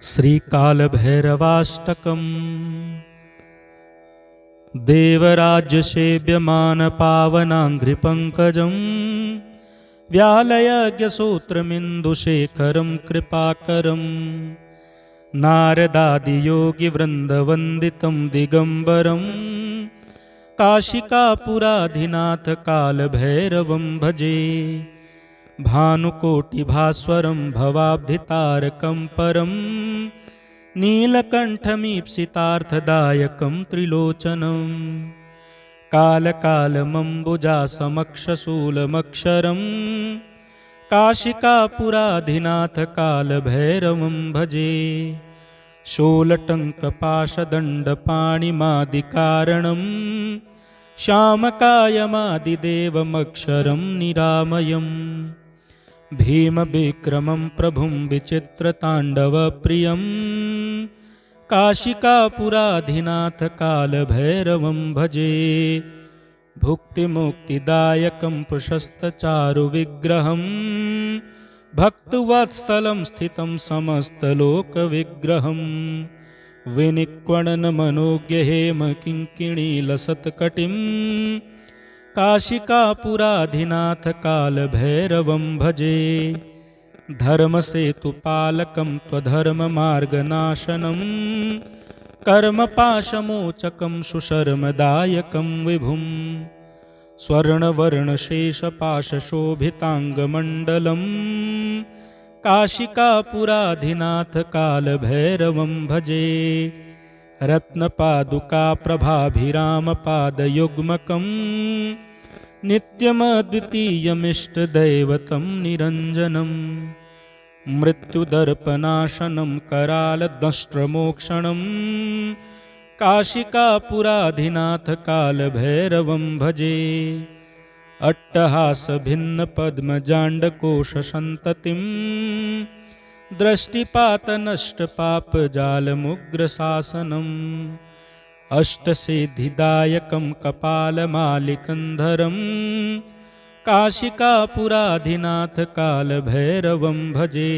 श्रीकालभैरवाष्टकम्। देवराज्यसेव्यमानपावनाङ्घ्रिपङ्कजं व्यालयज्ञसूत्रमिन्दुशेखरं कृपाकरं नारदादियोगिवृन्दवन्दितं दिगम्बरं काशिकापुराधिनाथकालभैरवं भजे। भानुकोटिभास्वरं भवाब्धितारकं परं नीलकण्ठमीप्सितार्थदायकं त्रिलोचनं कालकालमम्बुजासमक्षशूलमक्षरं काशिकापुराधिनाथकालभैरवं भजे। शूलटङ्कपाशदण्डपाणिमादिकारणं श्यामकायमादिदेवमक्षरं निरामयम् भीमविक्रमं प्रभुं विचित्रताण्डवप्रियं काशिकापुराधिनाथकालभैरवं भजे। भुक्तिमुक्तिदायकं प्रशस्तचारुविग्रहं भक्तवत्सलं स्थितं समस्तलोकविग्रहं विनिक्वणनमनोज्ञहेमकिङ्किणीलसत्कटिं काशिकापुराधिनाथकालभैरवं भजे। धर्मसेतुपालकं त्वधर्ममार्गनाशनं कर्मपाशमोचकं सुशर्मदायकं विभुं स्वर्णवर्णशेषपाशशोभिताङ्गमण्डलं काशिकापुराधिनाथकालभैरवं भजे। रत्नपादुकाप्रभाभिरामपादयुग्मकं नित्यमद्वितीयमिष्टदैवतं निरञ्जनं मृत्युदर्पनाशनं करालदंष्ट्रमोक्षणं काशिकापुराधिनाथकालभैरवं भजे। अट्टहासभिन्नपद्मजाण्डकोशसन्ततिं दृष्टिपातनष्टपापजालमुग्रशासनम् अष्टसिद्धिदायकं कपालमालिकन्धरं काशिकापुराधिनाथकालभैरवं भजे।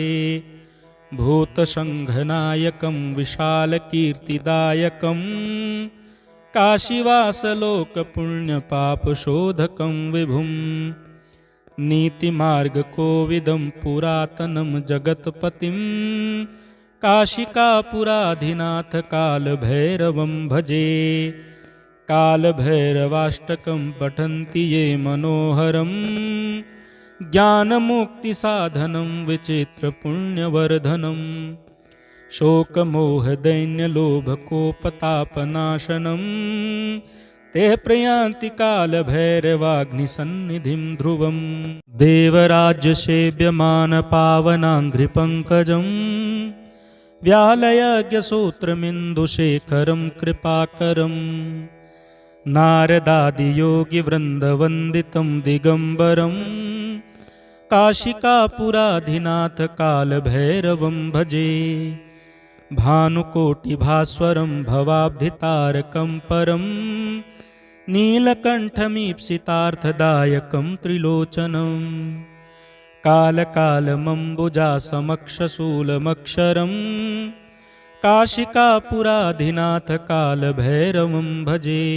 भूतसङ्घनायकं विशालकीर्तिदायकं काशीवासलोकपुण्यपापशोधकं विभुं नीतिमार्गकोविदं पुरातनं जगत्पतिं काशिकापुराधिनाथकालभैरवं भजे। कालभैरवाष्टकं पठन्ति ये मनोहरं ज्ञानमुक्तिसाधनं विचित्रपुण्यवर्धनं शोकमोहदैन्यलोभकोपतापनाशनं ते प्रयान्ति कालभैरवाग्निसन्निधिं ध्रुवं। देवराज्यसेव्यमानपावनाङ्घ्रिपङ्कजं व्यालयज्ञसूत्रमिन्दुशेखरं कृपाकरं नारदादियोगिवृन्दवन्दितं दिगम्बरं काशिकापुराधिनाथकालभैरवं भजे। भानुकोटिभास्वरं भवाब्धितारकं परं नीलकण्ठमीप्सितार्थदायकं त्रिलोचनं कालकालमम्बुजासमक्षशूलमक्षरं काशिकापुराधिनाथकालभैरवं भजे।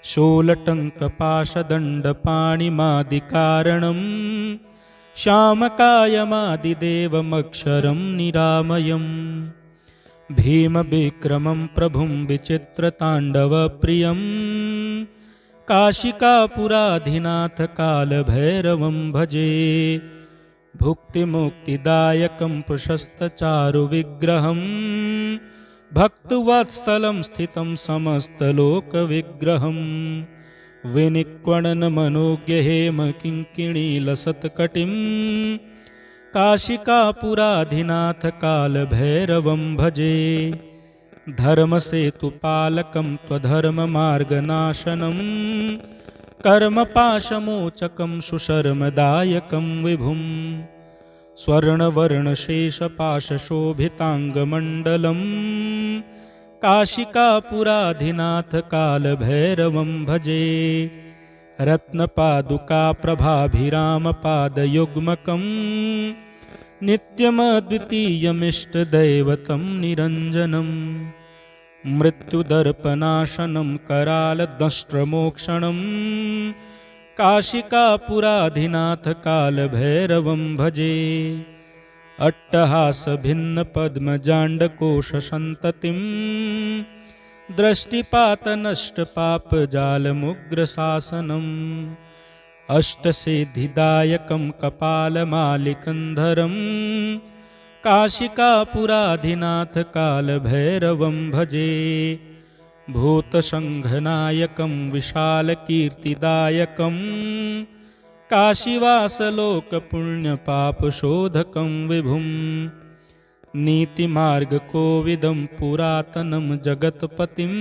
शूलटङ्कपाशदण्डपाणिमादिकारणं श्यामकायमादिदेवमक्षरं निरामयम् भीमविक्रमं प्रभुं विचित्रताण्डवप्रियं काशिकापुराधिनाथकालभैरवं भजे। भुक्तिमुक्तिदायकं प्रशस्तचारुविग्रहं भक्तवत्सलं स्थितं समस्तलोकविग्रहं विनिक्वणनमनोज्ञहेमकिङ्किणीलसत्कटिं काशिकापुराधिनाथकालभैरवं भजे। धर्मसेतुपालकं त्वधर्ममार्गनाशनं कर्मपाशमोचकं सुशर्मदायकं विभुं स्वर्णवर्णशेषपाशशोभिताङ्गमण्डलं काशिकापुराधिनाथकालभैरवं भजे। रत्नपादुकाप्रभाभिरामपादयुग्मकं नित्यमद्वितीयमिष्टदैवतं निरञ्जनं मृत्युदर्पनाशनं करालदंष्ट्रमोक्षणं काशिकापुराधिनाथकालभैरवं भजे। अट्टहासभिन्नपद्मजाण्डकोशसन्ततिं दृष्टिपातनष्टपापजालमुग्रशासनम् अष्टसिद्धिदायकं कपालमालिकन्धरं काशिकापुराधिनाथकालभैरवं भजे। भूतसङ्घनायकं विशालकीर्तिदायकं काशीवासलोकपुण्यपापशोधकं विभुं नीतिमार्गकोविदं पुरातनं जगत्पतिं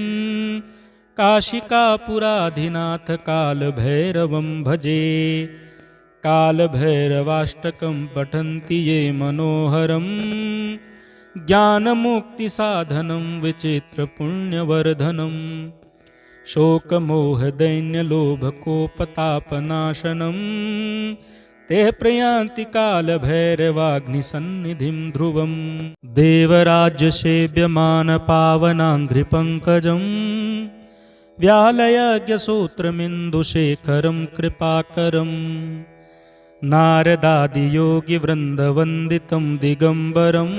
काशिकापुराधिनाथकालभैरवं भजे। कालभैरवाष्टकं पठन्ति ये मनोहरं ज्ञानमुक्तिसाधनं विचित्रपुण्यवर्धनं शोकमोहदैन्यलोभकोपतापनाशनं ते प्रयान्ति कालभैरवाग्निसन्निधिं ध्रुवं। देवराज्यसेव्यमानपावनाङ्घ्रिपङ्कजं व्यालयज्ञसूत्रमिन्दुशेखरं कृपाकरं नारदादियोगिवृन्दवन्दितं दिगम्बरं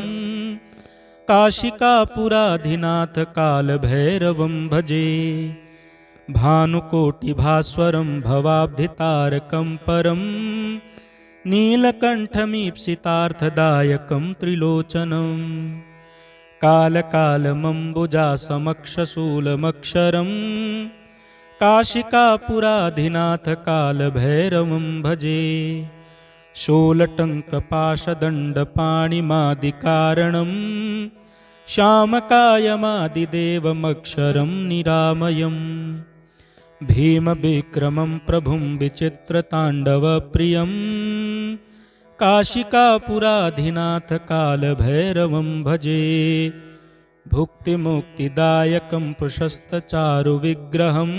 काशिकापुराधिनाथकालभैरवं भजे। भानुकोटिभास्वरं भवाब्धितारकं परं नीलकण्ठमीप्सितार्थदायकं त्रिलोचनं कालकालमम्बुजासमक्षशूलमक्षरं काशिकापुराधिनाथकालभैरवं भजे। शूलटङ्कपाशदण्डपाणिमादिकारणं श्यामकायमादिदेवमक्षरं निरामयम् भीमविक्रमं प्रभुं विचित्रताण्डवप्रियं काशिकापुराधिनाथकालभैरवं भजे। भुक्तिमुक्तिदायकं प्रशस्तचारुविग्रहं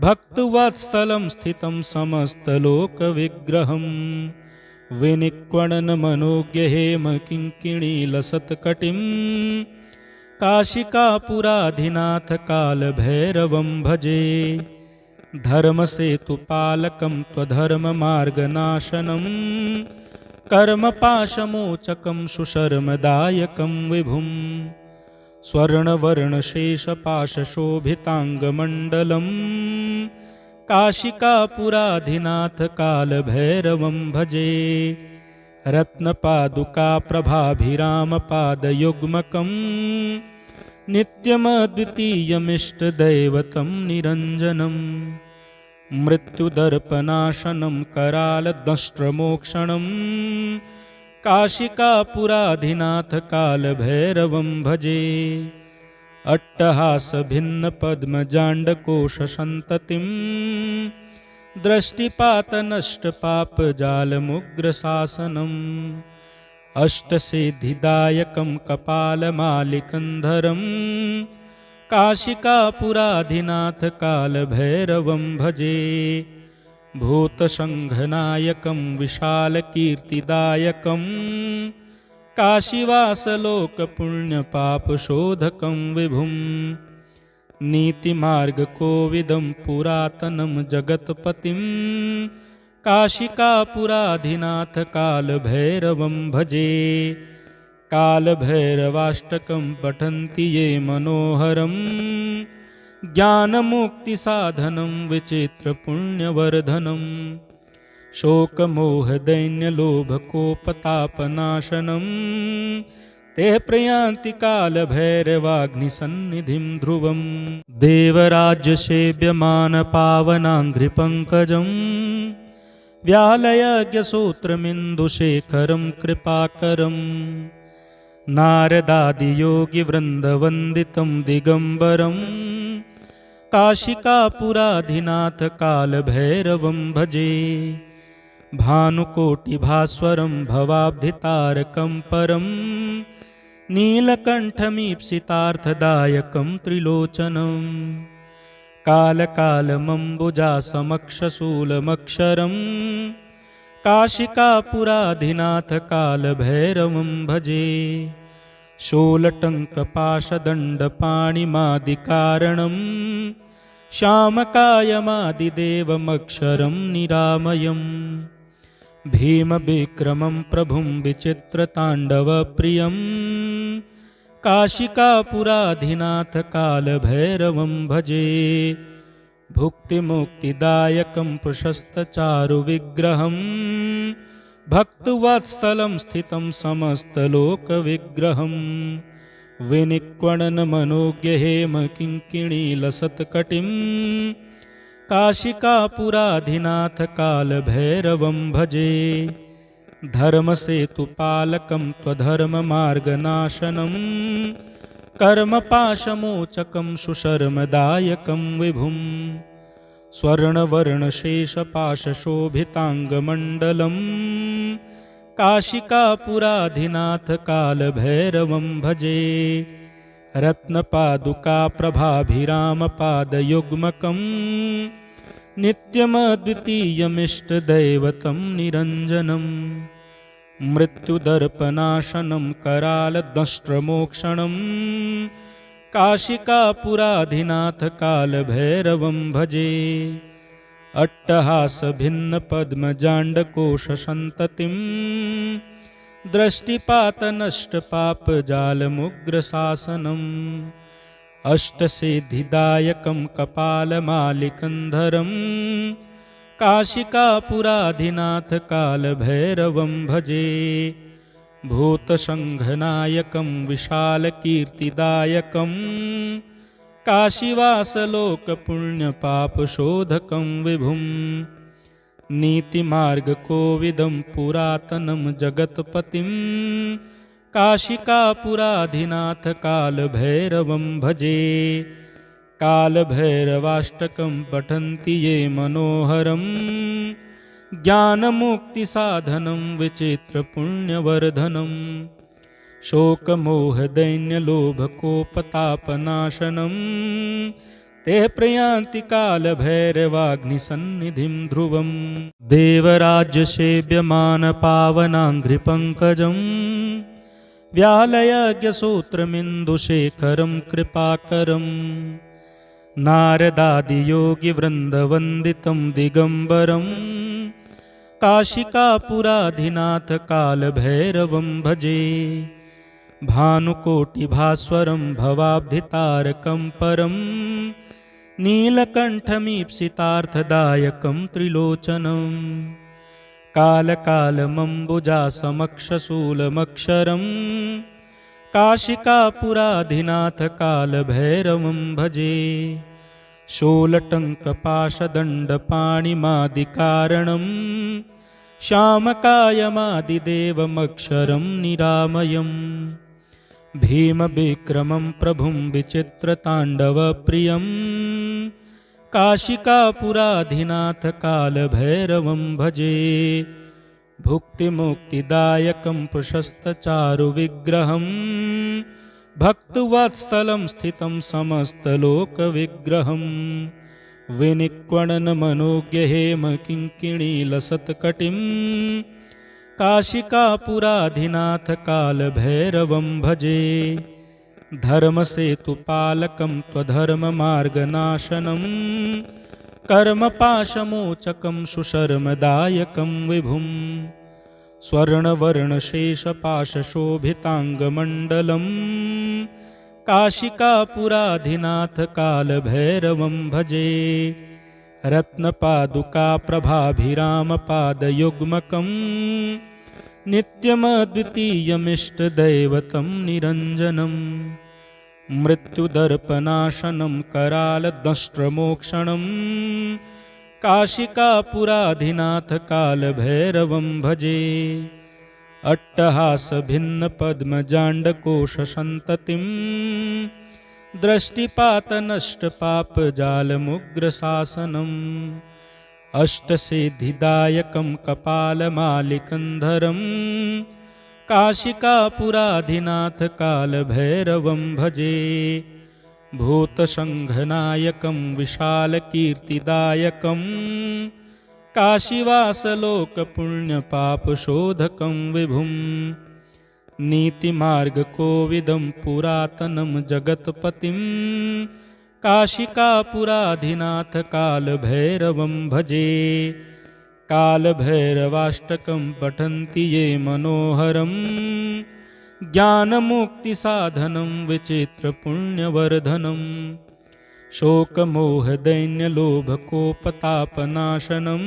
भक्तवत्सलं स्थितं समस्तलोकविग्रहं विनिक्वणनमनोज्ञहेमकिङ्किणीलसत्कटिं काशिकापुराधिनाथकालभैरवं भजे। धर्मसेतुपालकं त्वधर्ममार्गनाशनं कर्मपाशमोचकं सुशर्मदायकं विभुं स्वर्णवर्णशेषपाशशोभिताङ्गमण्डलं काशिकापुराधिनाथकालभैरवं भजे। रत्नपादुकाप्रभाभिरामपादयुग्मकं नित्यमद्वितीयमिष्टदैवतं निरञ्जनं मृत्युदर्पनाशनं करालदंष्ट्रमोक्षणं काशिकापुराधिनाथकालभैरवं भजे। अट्टहासभिन्नपद्मजाण्डकोशसन्ततिं दृष्टिपातनष्टपापजालमुग्रशासनम् अष्टसिद्धिदायकं कपालमालिकन्धरं काशिकापुराधिनाथकालभैरवं भजे। भूतसङ्घनायकं विशालकीर्तिदायकं काशीवासलोकपुण्यपापशोधकं विभुं नीतिमार्गकोविदं पुरातनं जगत्पतिं काशिकापुराधिनाथकालभैरवं भजे। कालभैरवाष्टकं पठन्ति ये मनोहरं ज्ञानमुक्तिसाधनं विचित्रपुण्यवर्धनं शोकमोहदैन्यलोभकोपतापनाशनं ते प्रयान्ति कालभैरवाग्निसन्निधिं ध्रुवं। देवराज्यसेव्यमानपावनाङ्घ्रिपङ्कजं व्यालयज्ञसूत्रमिन्दुशेखरं कृपाकरं नारदादियोगिवृन्दवन्दितं दिगम्बरं काशिकापुराधिनाथकालभैरवं भजे। भानुकोटिभास्वरं भवाब्धितारकं परं नीलकण्ठमीप्सितार्थदायकं त्रिलोचनं कालकालमम्बुजासमक्षशूलमक्षरं काशिकापुराधिनाथ कालभैरवं भजे। शूलटङ्कपाशदण्डपाणिमादिकारणं श्यामकायमादिदेवमक्षरं निरामयम्। भीमविक्रमं प्रभुं विचित्रताण्डवप्रियं काशिकापुराधिनाथ कालभैरवं भजे। भुक्तिमुक्तिदायकं प्रशस्तचारुविग्रहं भक्तवत्सलं स्थितं समस्तलोकविग्रहं। विनिक्वणनमनोज्ञहेमकिङ्किणीलसत्कटिं काशिकापुराधिनाथ कालभैरवं भजे। धर्मसेतुपालकं त्वधर्ममार्गनाशनं कर्मपाशमोचकं सुशर्मदायकं विभुं। स्वर्णवर्णशेषपाशशोभिताङ्गमण्डलं काशिकापुराधिनाथ कालभैरवं भजे। रत्नपादुकाप्रभाभिरामपादयुग्मकं नित्यमद्वितीयमिष्टदैवतं निरञ्जनं। मृत्युदर्पनाशनं करालदंष्ट्रमोक्षणं काशिकापुराधिनाथ कालभैरवं भजे। अट्टहासभिन्नपद्मजाण्डकोशसन्ततिं दृष्टिपातनष्टपापजालमुग्रशासनम्। अष्टसिद्धिदायकं कपालमालिकन्धरं काशिकापुराधिनाथ कालभैरवं भजे। भूतसङ्घनायकं विशालकीर्तिदायकं काशीवासलोकपुण्यपापशोधकं विभुं। नीतिमार्गकोविदं पुरातनं जगत्पतिं काशिकापुराधिनाथ कालभैरवं भजे। कालभैरवाष्टकं पठन्ति ये मनोहरं ज्ञानमुक्तिसाधनं विचित्रपुण्यवर्धनं। शोकमोहदैन्यलोभकोपतापनाशनं ते प्रयान्ति कालभैरवाग्निसन्निधिं ध्रुवम्। देवराज्यसेव्यमानपावनाङ्घ्रिपङ्कजं व्यालयज्ञसूत्रमिन्दुशेखरं कृपाकरं। नारदादियोगिवृन्दवन्दितं दिगम्बरं काशिकापुराधिनाथ कालभैरवं भजे। भानुकोटिभास्वरं भवाब्धितारकं परं नीलकण्ठमीप्सितार्थदायकं त्रिलोचनं। कालकालमम्बुजासमक्षशूलमक्षरं काशिकापुराधिनाथ कालभैरवं भजे। शूलटङ्कपाशदण्डपाणिमादिकारणं श्यामकायमादिदेवमक्षरं निरामयम्। भीमविक्रमं प्रभुं विचित्रताण्डवप्रियं काशिकापुराधिनाथ कालभैरवं भजे। भुक्तिमुक्तिदायकं प्रशस्तचारुविग्रहं भक्तवत्सलं स्थितं समस्तलोकविग्रहं। विनिक्वणनमनोज्ञहेमकिङ्किणीलसत्कटिं काशिकापुराधिनाथ कालभैरवं भजे। धर्मसेतुपालकं त्वधर्ममार्गनाशनं कर्मपाशमोचकं सुशर्मदायकं विभुं। स्वर्णवर्णशेषपाशशोभिताङ्गमण्डलं काशिकापुराधिनाथ कालभैरवं भजे। रत्नपादुकाप्रभाभिरामपादयुग्मकं नित्यमद्वितीयमिष्टदैवतं निरञ्जनं। मृत्युदर्पनाशनं करालदंष्ट्रमोक्षणं काशिकापुराधिनाथ कालभैरवं भजे। अट्टहासभिन्नपद्मजाण्डकोशसन्ततिं दृष्टिपातनष्टपापजालमुग्रशासनम्। अष्टसिद्धिदायकं कपालमालिकन्धरं काशिकापुराधिनाथ कालभैरवं भजे। भूतसङ्घनायकं विशालकीर्तिदायकं काशीवासलोकपुण्यपापशोधकं विभुम् नीतिमार्गकोविदं पुरातनं जगत्पतिं काशिकापुराधिनाथ कालभैरवं भजे। कालभैरवाष्टकं पठन्ति ये मनोहरं ज्ञानमुक्तिसाधनं विचित्रपुण्यवर्धनं शोकमोहदैन्यलोभकोपतापनाशनं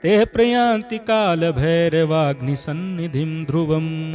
ते प्रयान्ति कालभैरवाग्निसन्निधिं ध्रुवम्।